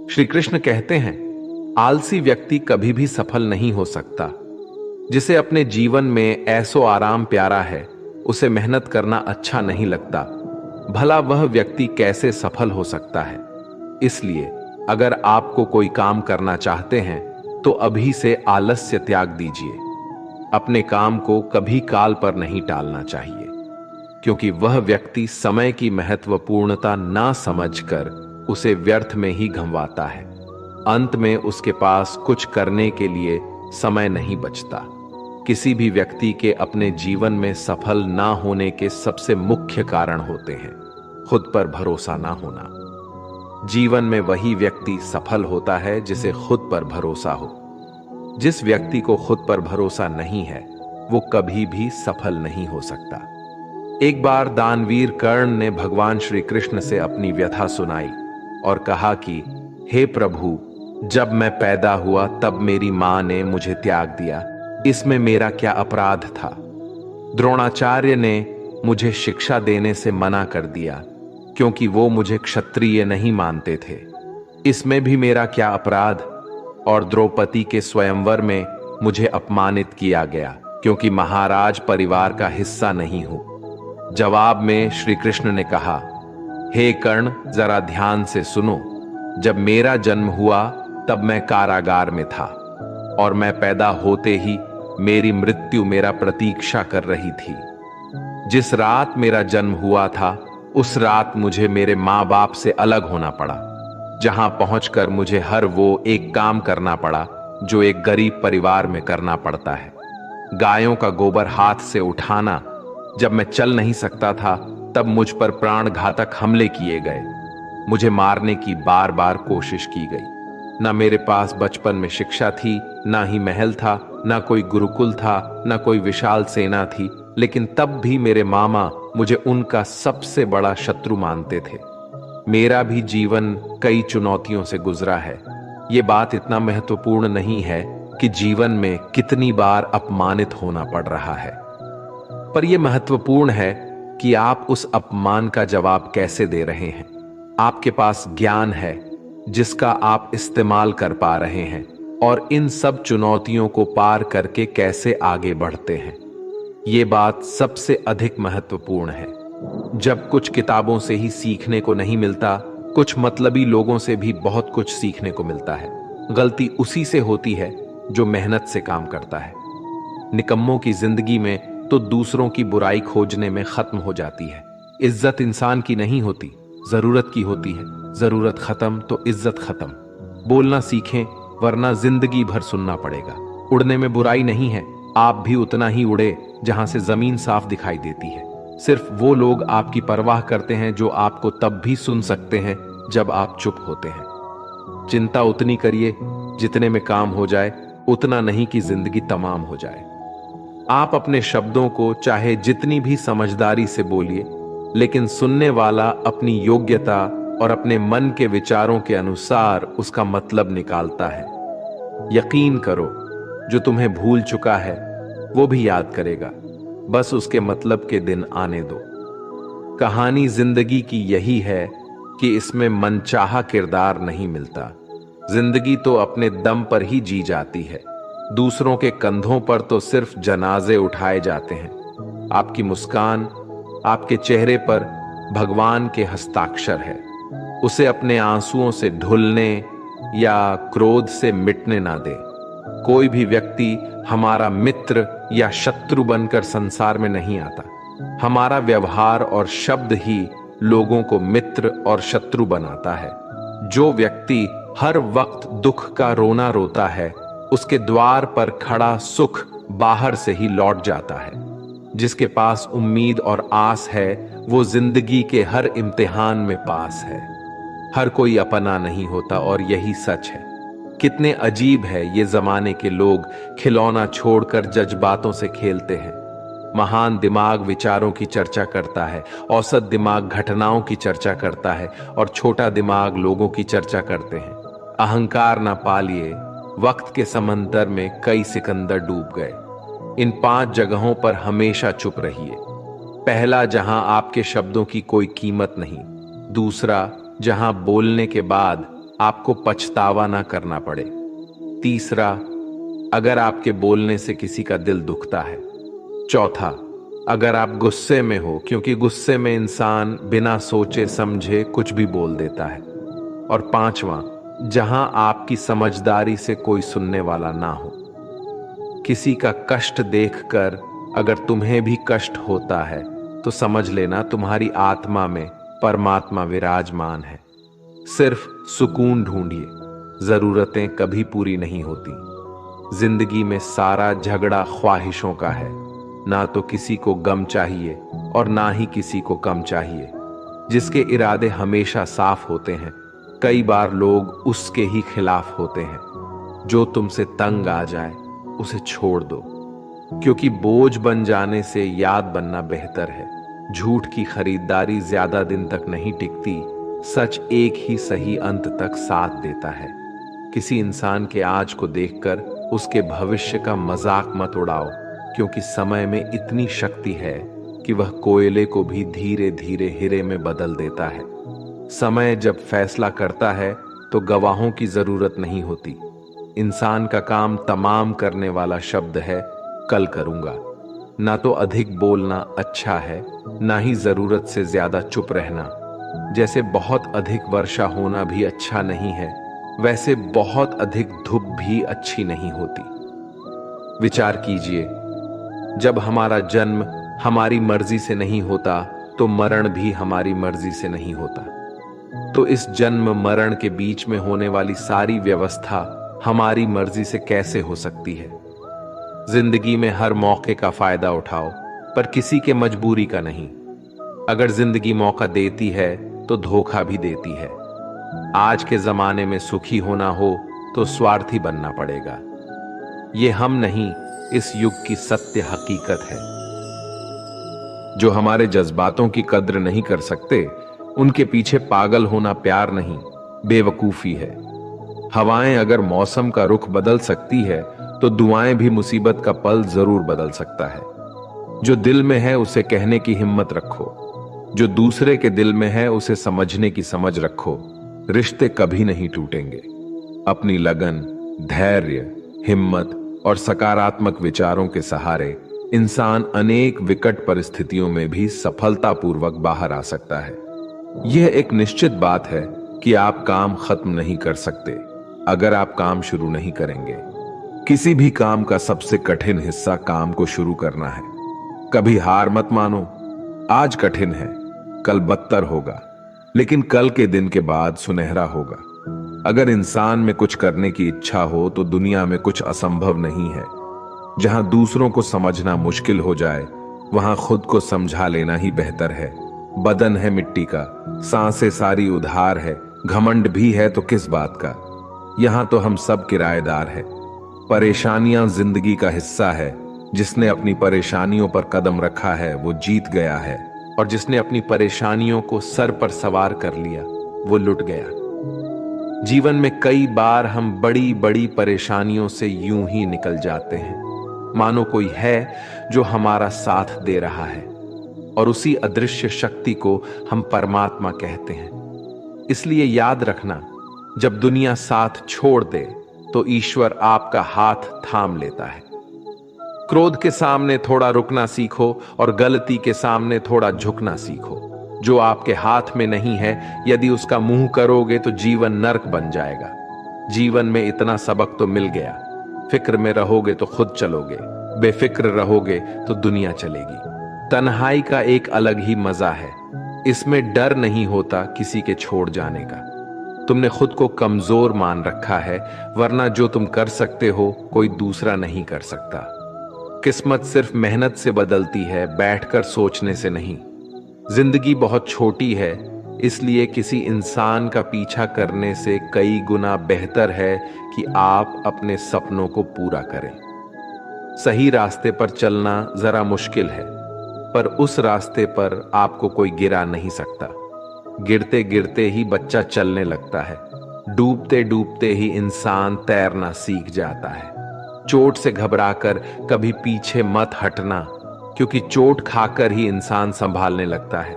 श्री कृष्ण कहते हैं, आलसी व्यक्ति कभी भी सफल नहीं हो सकता। जिसे अपने जीवन में ऐसो आराम प्यारा है, उसे मेहनत करना अच्छा नहीं लगता, भला वह व्यक्ति कैसे सफल हो सकता है। इसलिए अगर आपको कोई काम करना चाहते हैं तो अभी से आलस्य त्याग दीजिए। अपने काम को कभी काल पर नहीं टालना चाहिए, क्योंकि वह व्यक्ति समय की महत्वपूर्णता ना समझकर उसे व्यर्थ में ही गंवाता है। अंत में उसके पास कुछ करने के लिए समय नहीं बचता। किसी भी व्यक्ति के अपने जीवन में सफल ना होने के सबसे मुख्य कारण होते हैं खुद पर भरोसा ना होना। जीवन में वही व्यक्ति सफल होता है जिसे खुद पर भरोसा हो। जिस व्यक्ति को खुद पर भरोसा नहीं है, वो कभी भी सफल नहीं हो सकता। एक बार दानवीर कर्ण ने भगवान श्री कृष्ण से अपनी व्यथा सुनाई और कहा कि हे प्रभु, जब मैं पैदा हुआ तब मेरी मां ने मुझे त्याग दिया, इसमें मेरा क्या अपराध था। द्रोणाचार्य ने मुझे शिक्षा देने से मना कर दिया क्योंकि वो मुझे क्षत्रिय नहीं मानते थे, इसमें भी मेरा क्या अपराध। और द्रौपदी के स्वयंवर में मुझे अपमानित किया गया क्योंकि महाराज परिवार का हिस्सा नहीं हूं। जवाब में श्री कृष्ण ने कहा, हे कर्ण, जरा ध्यान से सुनो। जब मेरा जन्म हुआ तब मैं कारागार में था और मैं पैदा होते ही मेरी मृत्यु मेरा प्रतीक्षा कर रही थी। जिस रात मेरा जन्म हुआ था उस रात मुझे मेरे माँ बाप से अलग होना पड़ा, जहां पहुंचकर मुझे हर वो एक काम करना पड़ा जो एक गरीब परिवार में करना पड़ता है। गायों का गोबर हाथ से उठाना। जब मैं चल नहीं सकता था तब मुझ पर प्राण घातक हमले किए गए। मुझे मारने की बार बार कोशिश की गई। ना मेरे पास बचपन में शिक्षा थी, ना ही महल था, ना कोई गुरुकुल था, ना कोई विशाल सेना थी, लेकिन तब भी मेरे मामा मुझे उनका सबसे बड़ा शत्रु मानते थे। मेरा भी जीवन कई चुनौतियों से गुजरा है। ये बात इतना महत्वपूर्ण नहीं है कि जीवन में कितनी बार अपमानित होना पड़ रहा है, पर यह महत्वपूर्ण है कि आप उस अपमान का जवाब कैसे दे रहे हैं। आपके पास ज्ञान है जिसका आप इस्तेमाल कर पा रहे हैं और इन सब चुनौतियों को पार करके कैसे आगे बढ़ते हैं, ये बात सबसे अधिक महत्वपूर्ण है। जब कुछ किताबों से ही सीखने को नहीं मिलता, कुछ मतलबी लोगों से भी बहुत कुछ सीखने को मिलता है। गलती उसी से होती है जो मेहनत से काम करता है। निकम्मों की जिंदगी में तो दूसरों की बुराई खोजने में खत्म हो जाती है। इज्जत इंसान की नहीं होती, जरूरत की होती है। जरूरत खत्म तो इज्जत खत्म। बोलना सीखें, वरना जिंदगी भर सुनना पड़ेगा। उड़ने में बुराई नहीं है, आप भी उतना ही उड़े जहां से जमीन साफ दिखाई देती है। सिर्फ वो लोग आपकी परवाह करते हैं जो आपको तब भी सुन सकते हैं जब आप चुप होते हैं। चिंता उतनी करिए जितने में काम हो जाए, उतना नहीं कि जिंदगी तमाम हो जाए। आप अपने शब्दों को चाहे जितनी भी समझदारी से बोलिए, लेकिन सुनने वाला अपनी योग्यता और अपने मन के विचारों के अनुसार उसका मतलब निकालता है। यकीन करो, जो तुम्हें भूल चुका है वो भी याद करेगा, बस उसके मतलब के दिन आने दो। कहानी जिंदगी की यही है कि इसमें मनचाहा किरदार नहीं मिलता। जिंदगी तो अपने दम पर ही जी जाती है। दूसरों के कंधों पर तो सिर्फ जनाजे उठाए जाते हैं। आपकी मुस्कान, आपके चेहरे पर भगवान के हस्ताक्षर है। उसे अपने आंसुओं से ढुलने या क्रोध से मिटने ना दे। कोई भी व्यक्ति हमारा मित्र या शत्रु बनकर संसार में नहीं आता। हमारा व्यवहार और शब्द ही लोगों को मित्र और शत्रु बनाता है। जो व्यक्ति हर वक्त दुख का रोना रोता है, उसके द्वार पर खड़ा सुख बाहर से ही लौट जाता है। जिसके पास उम्मीद और आस है, वो जिंदगी के हर इम्तिहान में पास है। हर कोई अपना नहीं होता और यही सच है। कितने अजीब है ये जमाने के लोग, खिलौना छोड़कर जज्बातों से खेलते हैं। महान दिमाग विचारों की चर्चा करता है, औसत दिमाग घटनाओं की चर्चा करता है और छोटा दिमाग लोगों की चर्चा करते हैं। अहंकार ना पालिए, वक्त के समंदर में कई सिकंदर डूब गए। इन 5 जगहों पर हमेशा चुप रहिए। पहला, जहां आपके शब्दों की कोई कीमत नहीं। दूसरा, जहां बोलने के बाद आपको पछतावा ना करना पड़े। तीसरा, अगर आपके बोलने से किसी का दिल दुखता है। चौथा, अगर आप गुस्से में हो, क्योंकि गुस्से में इंसान बिना सोचे समझे कुछ भी बोल देता है। और पांचवा, जहां आपकी समझदारी से कोई सुनने वाला ना हो। किसी का कष्ट देखकर अगर तुम्हें भी कष्ट होता है तो समझ लेना तुम्हारी आत्मा में परमात्मा विराजमान है। सिर्फ सुकून ढूंढिए, जरूरतें कभी पूरी नहीं होती। जिंदगी में सारा झगड़ा ख्वाहिशों का है। ना तो किसी को गम चाहिए और ना ही किसी को कम चाहिए। जिसके इरादे हमेशा साफ होते हैं, कई बार लोग उसके ही खिलाफ होते हैं। जो तुमसे तंग आ जाए उसे छोड़ दो, क्योंकि बोझ बन जाने से याद बनना बेहतर है। झूठ की खरीदारी ज्यादा दिन तक नहीं टिकती, सच एक ही सही अंत तक साथ देता है। किसी इंसान के आज को देखकर उसके भविष्य का मजाक मत उड़ाओ, क्योंकि समय में इतनी शक्ति है कि वह कोयले को भी धीरे धीरे हीरे में बदल देता है। समय जब फैसला करता है तो गवाहों की जरूरत नहीं होती। इंसान का काम तमाम करने वाला शब्द है कल करूंगा। ना तो अधिक बोलना अच्छा है, ना ही जरूरत से ज्यादा चुप रहना। जैसे बहुत अधिक वर्षा होना भी अच्छा नहीं है, वैसे बहुत अधिक धूप भी अच्छी नहीं होती। विचार कीजिए, जब हमारा जन्म हमारी मर्जी से नहीं होता तो मरण भी हमारी मर्जी से नहीं होता। तो इस जन्म मरण के बीच में होने वाली सारी व्यवस्था हमारी मर्जी से कैसे हो सकती है? जिंदगी में हर मौके का फायदा उठाओ, पर किसी के मजबूरी का नहीं। अगर जिंदगी मौका देती है तो धोखा भी देती है। आज के जमाने में सुखी होना हो तो स्वार्थी बनना पड़ेगा। ये हम नहीं, इस युग की सत्य हकीकत है। जो हमारे जज्बातों की कद्र नहीं कर सकते, उनके पीछे पागल होना प्यार नहीं, बेवकूफी है। हवाएं अगर मौसम का रुख बदल सकती है तो दुआएं भी मुसीबत का पल जरूर बदल सकता है। जो दिल में है उसे कहने की हिम्मत रखो, जो दूसरे के दिल में है उसे समझने की समझ रखो। रिश्ते कभी नहीं टूटेंगे। अपनी लगन, धैर्य, हिम्मत और सकारात्मक विचारों के सहारे इंसान अनेक विकट परिस्थितियों में भी सफलतापूर्वक बाहर आ सकता है। यह एक निश्चित बात है कि आप काम खत्म नहीं कर सकते अगर आप काम शुरू नहीं करेंगे। किसी भी काम का सबसे कठिन हिस्सा काम को शुरू करना है। कभी हार मत मानो। आज कठिन है, कल बदतर होगा, लेकिन कल के दिन के बाद सुनहरा होगा। अगर इंसान में कुछ करने की इच्छा हो तो दुनिया में कुछ असंभव नहीं है। जहां दूसरों को समझना मुश्किल हो जाए, वहां खुद को समझा लेना ही बेहतर है। बदन है मिट्टी का, सांसें सारी उधार है, घमंड भी है तो किस बात का। यहां तो हम सब किराएदार हैं। परेशानियां जिंदगी का हिस्सा है। जिसने अपनी परेशानियों पर कदम रखा है वो जीत गया है, और जिसने अपनी परेशानियों को सर पर सवार कर लिया वो लुट गया। जीवन में कई बार हम बड़ी बड़ी परेशानियों से यूं ही निकल जाते हैं, मानो कोई है जो हमारा साथ दे रहा है, और उसी अदृश्य शक्ति को हम परमात्मा कहते हैं। इसलिए याद रखना, जब दुनिया साथ छोड़ दे तो ईश्वर आपका हाथ थाम लेता है। क्रोध के सामने थोड़ा रुकना सीखो और गलती के सामने थोड़ा झुकना सीखो। जो आपके हाथ में नहीं है, यदि उसका मुंह करोगे तो जीवन नर्क बन जाएगा। जीवन में इतना सबक तो मिल गया। फिक्र में रहोगे तो खुद चलोगे, बेफिक्र रहोगे तो दुनिया चलेगी। तन्हाई का एक अलग ही मजा है। इसमें डर नहीं होता किसी के छोड़ जाने का। तुमने खुद को कमजोर मान रखा है, वरना जो तुम कर सकते हो कोई दूसरा नहीं कर सकता। किस्मत सिर्फ मेहनत से बदलती है, बैठकर सोचने से नहीं। जिंदगी बहुत छोटी है, इसलिए किसी इंसान का पीछा करने से कई गुना बेहतर है कि आप अपने सपनों को पूरा करें। सही रास्ते पर चलना जरा मुश्किल है, पर उस रास्ते पर आपको कोई गिरा नहीं सकता। गिरते गिरते ही बच्चा चलने लगता है, डूबते डूबते ही इंसान तैरना सीख जाता है। चोट से घबराकर कभी पीछे मत हटना, क्योंकि चोट खाकर ही इंसान संभालने लगता है।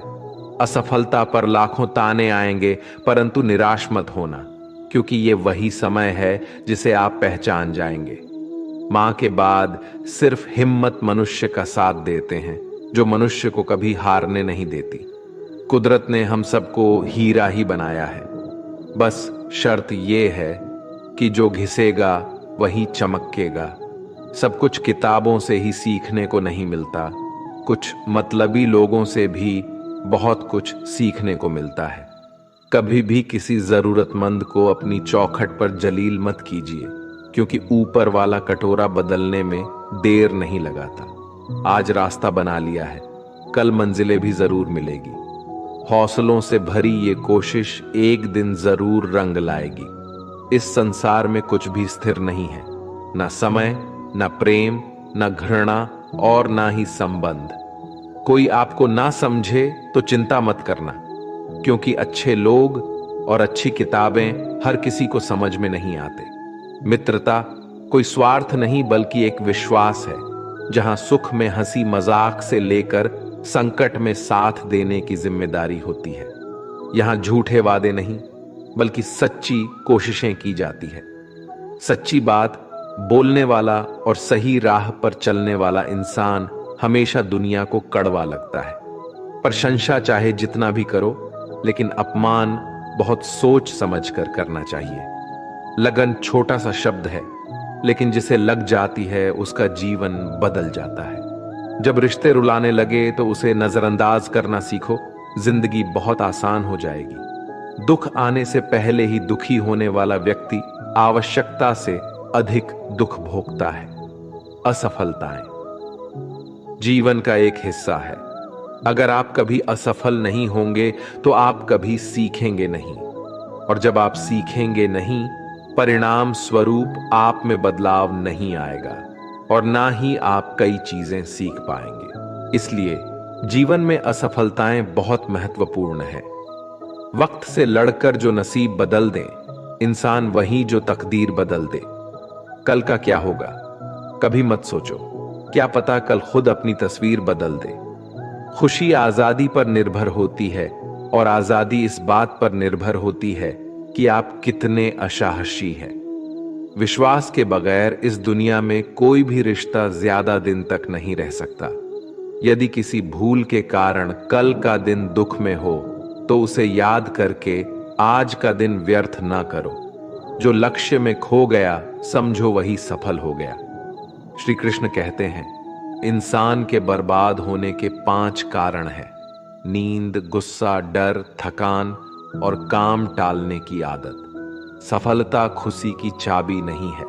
असफलता पर लाखों ताने आएंगे, परंतु निराश मत होना। क्योंकि ये वही समय है जिसे आप पहचान जाएंगे। मां के बाद सिर्फ हिम्मत मनुष्य का साथ देते हैं, जो मनुष्य को कभी हारने नहीं देती। कुदरत ने हम सबको हीरा ही बनाया है, बस शर्त ये है कि जो घिसेगा वही चमकेगा। सब कुछ किताबों से ही सीखने को नहीं मिलता, कुछ मतलबी लोगों से भी बहुत कुछ सीखने को मिलता है। कभी भी किसी जरूरतमंद को अपनी चौखट पर जलील मत कीजिए, क्योंकि ऊपर वाला कटोरा बदलने में देर नहीं लगाता। आज रास्ता बना लिया है, कल मंजिलें भी जरूर मिलेगी। हौसलों से भरी ये कोशिश एक दिन जरूर रंग लाएगी। इस संसार में कुछ भी स्थिर नहीं है, ना समय, ना प्रेम, ना घृणा और ना ही संबंध। कोई आपको ना समझे तो चिंता मत करना, क्योंकि अच्छे लोग और अच्छी किताबें हर किसी को समझ में नहीं आते। मित्रता कोई स्वार्थ नहीं, बल्कि एक विश्वास है, जहां सुख में हंसी मजाक से लेकर संकट में साथ देने की जिम्मेदारी होती है। यहां झूठे वादे नहीं, बल्कि सच्ची कोशिशें की जाती है। सच्ची बात बोलने वाला और सही राह पर चलने वाला इंसान हमेशा दुनिया को कड़वा लगता है। प्रशंसा चाहे जितना भी करो, लेकिन अपमान बहुत सोच समझकर करना चाहिए। लगन छोटा सा शब्द है, लेकिन जिसे लग जाती है उसका जीवन बदल जाता है। जब रिश्ते रुलाने लगे तो उसे नजरअंदाज करना सीखो, जिंदगी बहुत आसान हो जाएगी। दुख आने से पहले ही दुखी होने वाला व्यक्ति आवश्यकता से अधिक दुख भोगता है। असफलताएं जीवन का एक हिस्सा है। अगर आप कभी असफल नहीं होंगे तो आप कभी सीखेंगे नहीं, और जब आप सीखेंगे नहीं, परिणाम स्वरूप आप में बदलाव नहीं आएगा और ना ही आप कई चीजें सीख पाएंगे। इसलिए जीवन में असफलताएं बहुत महत्वपूर्ण है। वक्त से लड़कर जो नसीब बदल दे इंसान, वही जो तकदीर बदल दे। कल का क्या होगा कभी मत सोचो, क्या पता कल खुद अपनी तस्वीर बदल दे। खुशी आजादी पर निर्भर होती है, और आजादी इस बात पर निर्भर होती है कि आप कितने असाहसी हैं। विश्वास के बगैर इस दुनिया में कोई भी रिश्ता ज्यादा दिन तक नहीं रह सकता। यदि किसी भूल के कारण कल का दिन दुख में हो, तो उसे याद करके आज का दिन व्यर्थ ना करो। जो लक्ष्य में खो गया समझो वही सफल हो गया। श्री कृष्ण कहते हैं, इंसान के बर्बाद होने के 5 कारण हैं: नींद, गुस्सा, डर, थकान और काम टालने की आदत। सफलता खुशी की चाबी नहीं है,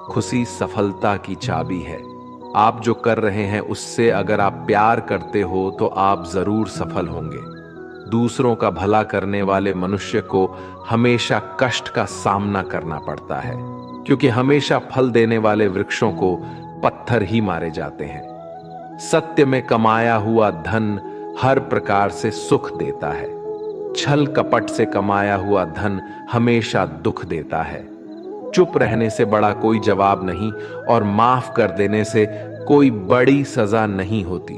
खुशी सफलता की चाबी है। आप जो कर रहे हैं उससे अगर आप प्यार करते हो तो आप जरूर सफल होंगे। दूसरों का भला करने वाले मनुष्य को हमेशा कष्ट का सामना करना पड़ता है, क्योंकि हमेशा फल देने वाले वृक्षों को पत्थर ही मारे जाते हैं। सत्य में कमाया हुआ धन हर प्रकार से सुख देता है। छल कपट से कमाया हुआ धन हमेशा दुख देता है। चुप रहने से बड़ा कोई जवाब नहीं, और माफ कर देने से कोई बड़ी सजा नहीं होती।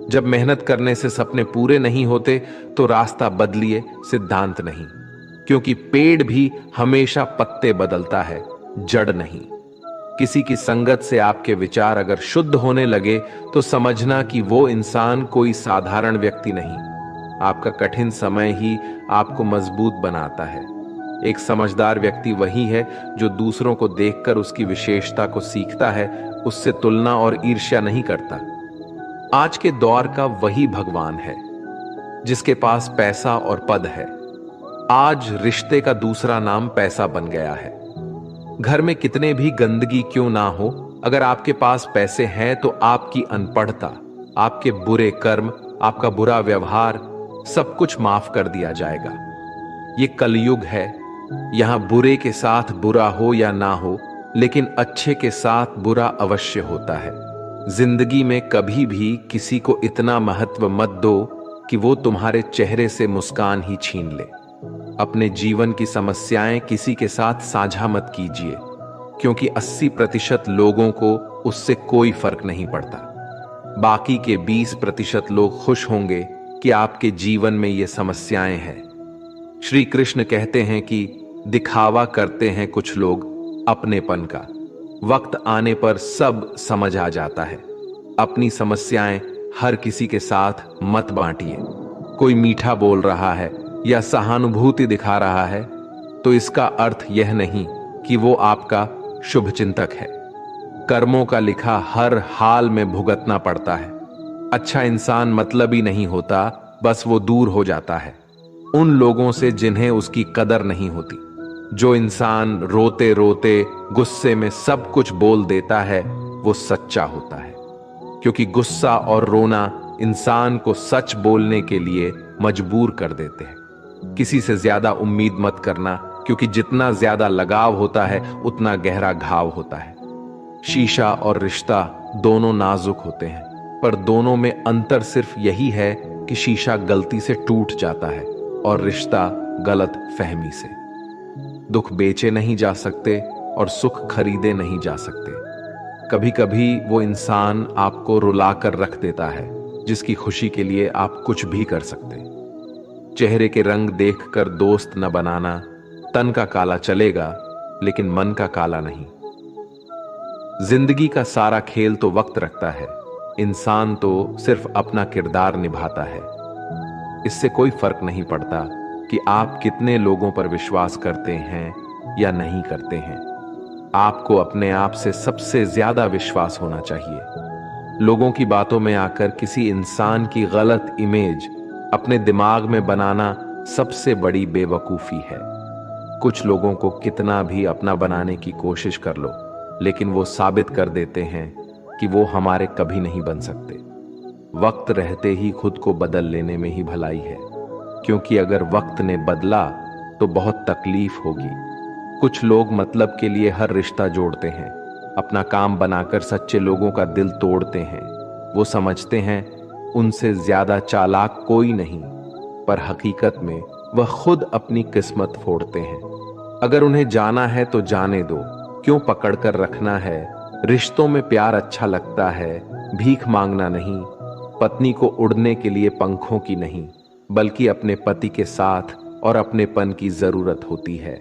जब मेहनत करने से सपने पूरे नहीं होते तो रास्ता बदलिए, सिद्धांत नहीं, क्योंकि पेड़ भी हमेशा पत्ते बदलता है, जड़ नहीं। किसी की संगत से आपके विचार अगर शुद्ध होने लगे तो समझना कि वो इंसान कोई साधारण व्यक्ति नहीं। आपका कठिन समय ही आपको मजबूत बनाता है। एक समझदार व्यक्ति वही है जो दूसरों को देखकर उसकी विशेषता को सीखता है, उससे तुलना और ईर्ष्या नहीं करता। आज के दौर का वही भगवान है जिसके पास पैसा और पद है। आज रिश्ते का दूसरा नाम पैसा बन गया है। घर में कितने भी गंदगी क्यों ना हो, अगर आपके पास पैसे हैं तो आपकी अनपढ़ता, आपके बुरे कर्म, आपका बुरा व्यवहार सब कुछ माफ कर दिया जाएगा। ये कलयुग है, यहां बुरे के साथ बुरा हो या ना हो, लेकिन अच्छे के साथ बुरा अवश्य होता है। जिंदगी में कभी भी किसी को इतना महत्व मत दो कि वो तुम्हारे चेहरे से मुस्कान ही छीन ले। अपने जीवन की समस्याएं किसी के साथ साझा मत कीजिए, क्योंकि 80% लोगों को उससे कोई फर्क नहीं पड़ता। बाकी के 20% लोग खुश होंगे कि आपके जीवन में ये समस्याएं हैं। श्री कृष्ण कहते हैं कि दिखावा करते हैं कुछ लोग अपनेपन का। वक्त आने पर सब समझ आ जाता है। अपनी समस्याएं हर किसी के साथ मत बांटिए। कोई मीठा बोल रहा है या सहानुभूति दिखा रहा है तो इसका अर्थ यह नहीं कि वो आपका शुभचिंतक है। कर्मों का लिखा हर हाल में भुगतना पड़ता है। अच्छा इंसान मतलबी नहीं होता, बस वो दूर हो जाता है उन लोगों से जिन्हें उसकी कदर नहीं होती। जो इंसान रोते रोते गुस्से में सब कुछ बोल देता है वो सच्चा होता है, क्योंकि गुस्सा और रोना इंसान को सच बोलने के लिए मजबूर कर देते हैं। किसी से ज्यादा उम्मीद मत करना, क्योंकि जितना ज्यादा लगाव होता है उतना गहरा घाव होता है। शीशा और रिश्ता दोनों नाजुक होते हैं, पर दोनों में अंतर सिर्फ यही है कि शीशा गलती से टूट जाता है और रिश्ता गलत फहमी से। दुख बेचे नहीं जा सकते और सुख खरीदे नहीं जा सकते। कभी कभी वो इंसान आपको रुलाकर रख देता है जिसकी खुशी के लिए आप कुछ भी कर सकते। चेहरे के रंग देखकर दोस्त न बनाना। तन का काला चलेगा लेकिन मन का काला नहीं। जिंदगी का सारा खेल तो वक्त रखता है, इंसान तो सिर्फ अपना किरदार निभाता है। इससे कोई फर्क नहीं पड़ता कि आप कितने लोगों पर विश्वास करते हैं या नहीं करते हैं। आपको अपने आप से सबसे ज्यादा विश्वास होना चाहिए। लोगों की बातों में आकर किसी इंसान की गलत इमेज अपने दिमाग में बनाना सबसे बड़ी बेवकूफी है। कुछ लोगों को कितना भी अपना बनाने की कोशिश कर लो, लेकिन वो साबित कर देते हैं कि वो हमारे कभी नहीं बन सकते। वक्त रहते ही खुद को बदल लेने में ही भलाई है, क्योंकि अगर वक्त ने बदला तो बहुत तकलीफ होगी। कुछ लोग मतलब के लिए हर रिश्ता जोड़ते हैं, अपना काम बनाकर सच्चे लोगों का दिल तोड़ते हैं। वो समझते हैं उनसे ज्यादा चालाक कोई नहीं, पर हकीकत में वह खुद अपनी किस्मत फोड़ते हैं। अगर उन्हें जाना है तो जाने दो, क्यों पकड़ कर रखना है। रिश्तों में प्यार अच्छा लगता है, भीख मांगना नहीं। पत्नी को उड़ने के लिए पंखों की नहीं, बल्कि अपने पति के साथ और अपनेपन की जरूरत होती है।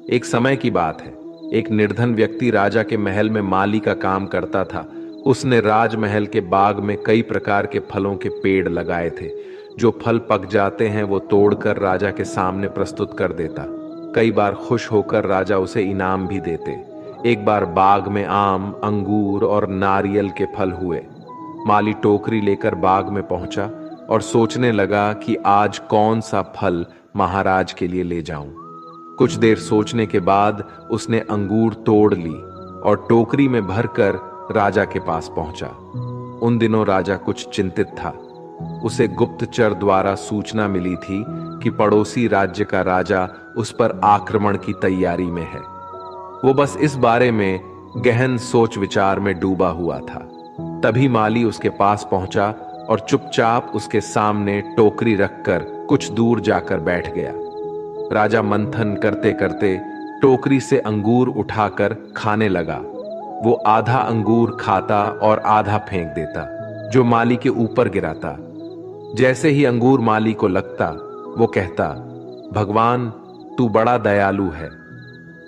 एक समय की बात है, एक निर्धन व्यक्ति राजा के महल में माली का काम करता था। उसने राजमहल के बाग में कई प्रकार के फलों के पेड़ लगाए थे। जो फल पक जाते हैं वो तोड़कर राजा के सामने प्रस्तुत कर देता। कई बार खुश होकर राजा उसे इनाम भी देते। एक बार बाग में आम, अंगूर और नारियल के फल हुए। माली टोकरी लेकर बाग में पहुंचा और सोचने लगा कि आज कौन सा फल महाराज के लिए ले जाऊं। कुछ देर सोचने के बाद उसने अंगूर तोड़ ली और टोकरी में भरकर राजा के पास पहुंचा। उन दिनों राजा कुछ चिंतित था। उसे गुप्तचर द्वारा सूचना मिली थी कि पड़ोसी राज्य का राजा उस पर आक्रमण की तैयारी में है। वो बस इस बारे में गहन सोच विचार में डूबा हुआ था। तभी माली उसके पास पहुंचा और चुपचाप उसके सामने टोकरी रखकर कुछ दूर जाकर बैठ गया। राजा मंथन करते करते टोकरी से अंगूर उठाकर खाने लगा। वो आधा अंगूर खाता और आधा फेंक देता, जो माली के ऊपर गिराता। जैसे ही अंगूर माली को लगता, वो कहता, भगवान तू बड़ा दयालु है।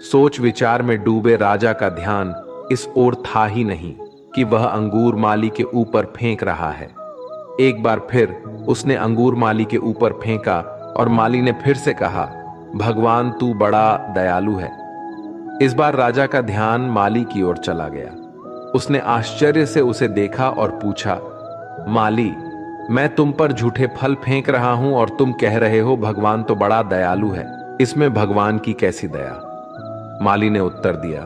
सोच विचार में डूबे राजा का ध्यान इस ओर था ही नहीं कि वह अंगूर माली के ऊपर फेंक रहा है। एक बार फिर उसने अंगूर माली के ऊपर फेंका और माली ने फिर से कहा, भगवान तू बड़ा दयालु है। इस बार राजा का ध्यान माली की ओर चला गया। उसने आश्चर्य से उसे देखा और पूछा, माली, मैं तुम पर झूठे फल फेंक रहा हूं और तुम कह रहे हो भगवान तो बड़ा दयालु है। इसमें भगवान की कैसी दया? माली ने उत्तर दिया,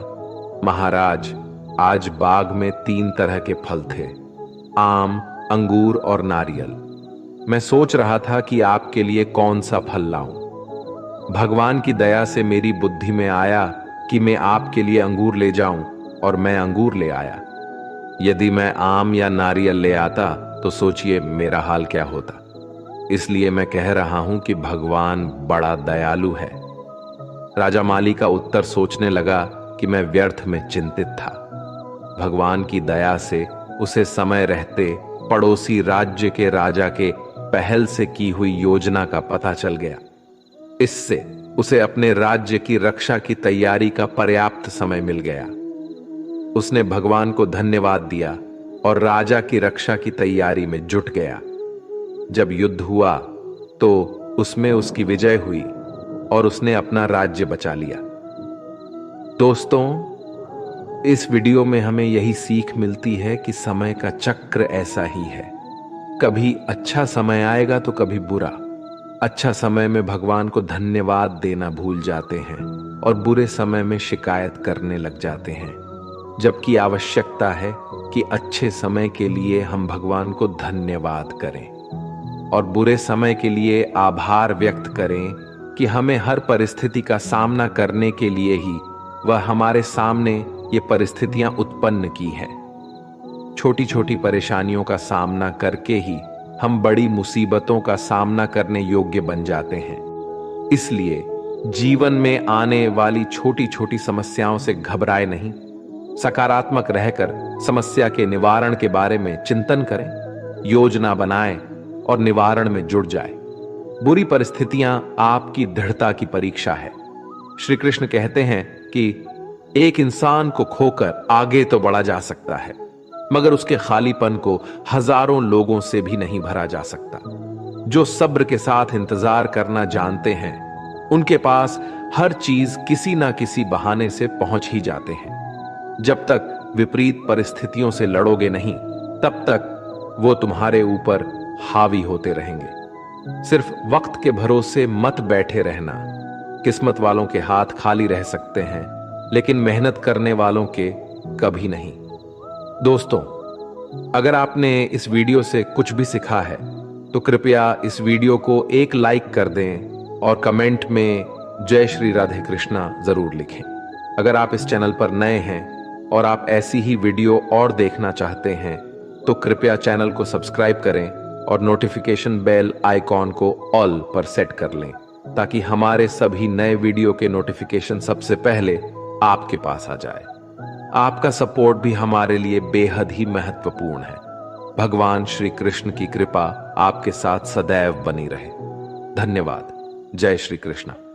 महाराज, आज बाग में 3 तरह के फल थे, आम, अंगूर और नारियल। मैं सोच रहा था कि आपके लिए कौन सा फल लाऊं। भगवान की दया से मेरी बुद्धि में आया कि मैं आपके लिए अंगूर ले जाऊं, और मैं अंगूर ले आया। यदि मैं आम या नारियल ले आता तो सोचिए मेरा हाल क्या होता। इसलिए मैं कह रहा हूं कि भगवान बड़ा दयालु है। राजा माली का उत्तर सोचने लगा कि मैं व्यर्थ में चिंतित था। भगवान की दया से उसे समय रहते पड़ोसी राज्य के राजा के पहल से की हुई योजना का पता चल गया। इससे उसे अपने राज्य की रक्षा की तैयारी का पर्याप्त समय मिल गया। उसने भगवान को धन्यवाद दिया और राजा की रक्षा की तैयारी में जुट गया। जब युद्ध हुआ तो उसमें उसकी विजय हुई और उसने अपना राज्य बचा लिया। दोस्तों, इस वीडियो में हमें यही सीख मिलती है कि समय का चक्र ऐसा ही है। कभी अच्छा समय आएगा तो कभी बुरा। अच्छा समय में भगवान को धन्यवाद देना भूल जाते हैं और बुरे समय में शिकायत करने लग जाते हैं, जबकि आवश्यकता है कि अच्छे समय के लिए हम भगवान को धन्यवाद करें और बुरे समय के लिए आभार व्यक्त करें कि हमें हर परिस्थिति का सामना करने के लिए ही वह हमारे सामने ये परिस्थितियां उत्पन्न की हैं। छोटी छोटी परेशानियों का सामना करके ही हम बड़ी मुसीबतों का सामना करने योग्य बन जाते हैं। इसलिए जीवन में आने वाली छोटी छोटी समस्याओं से घबराए नहीं, सकारात्मक रहकर समस्या के निवारण के बारे में चिंतन करें, योजना बनाएं और निवारण में जुट जाए। बुरी परिस्थितियां आपकी दृढ़ता की परीक्षा है। श्री कृष्ण कहते हैं कि एक इंसान को खोकर आगे तो बढ़ा जा सकता है, मगर उसके खालीपन को हजारों लोगों से भी नहीं भरा जा सकता। जो सब्र के साथ इंतजार करना जानते हैं, उनके पास हर चीज किसी ना किसी बहाने से पहुंच ही जाते हैं। जब तक विपरीत परिस्थितियों से लड़ोगे नहीं, तब तक वो तुम्हारे ऊपर हावी होते रहेंगे। सिर्फ वक्त के भरोसे मत बैठे रहना। किस्मत वालों के हाथ खाली रह सकते हैं, लेकिन मेहनत करने वालों के कभी नहीं। दोस्तों, अगर आपने इस वीडियो से कुछ भी सीखा है तो कृपया इस वीडियो को एक लाइक कर दें और कमेंट में जय श्री राधे कृष्णा जरूर लिखें। अगर आप इस चैनल पर नए हैं और आप ऐसी ही वीडियो और देखना चाहते हैं तो कृपया चैनल को सब्सक्राइब करें और नोटिफिकेशन बेल आइकॉन को ऑल पर सेट कर लें, ताकि हमारे सभी नए वीडियो के नोटिफिकेशन सबसे पहले आपके पास आ जाए। आपका सपोर्ट भी हमारे लिए बेहद ही महत्वपूर्ण है। भगवान श्री कृष्ण की कृपा आपके साथ सदैव बनी रहे। धन्यवाद। जय श्री कृष्ण।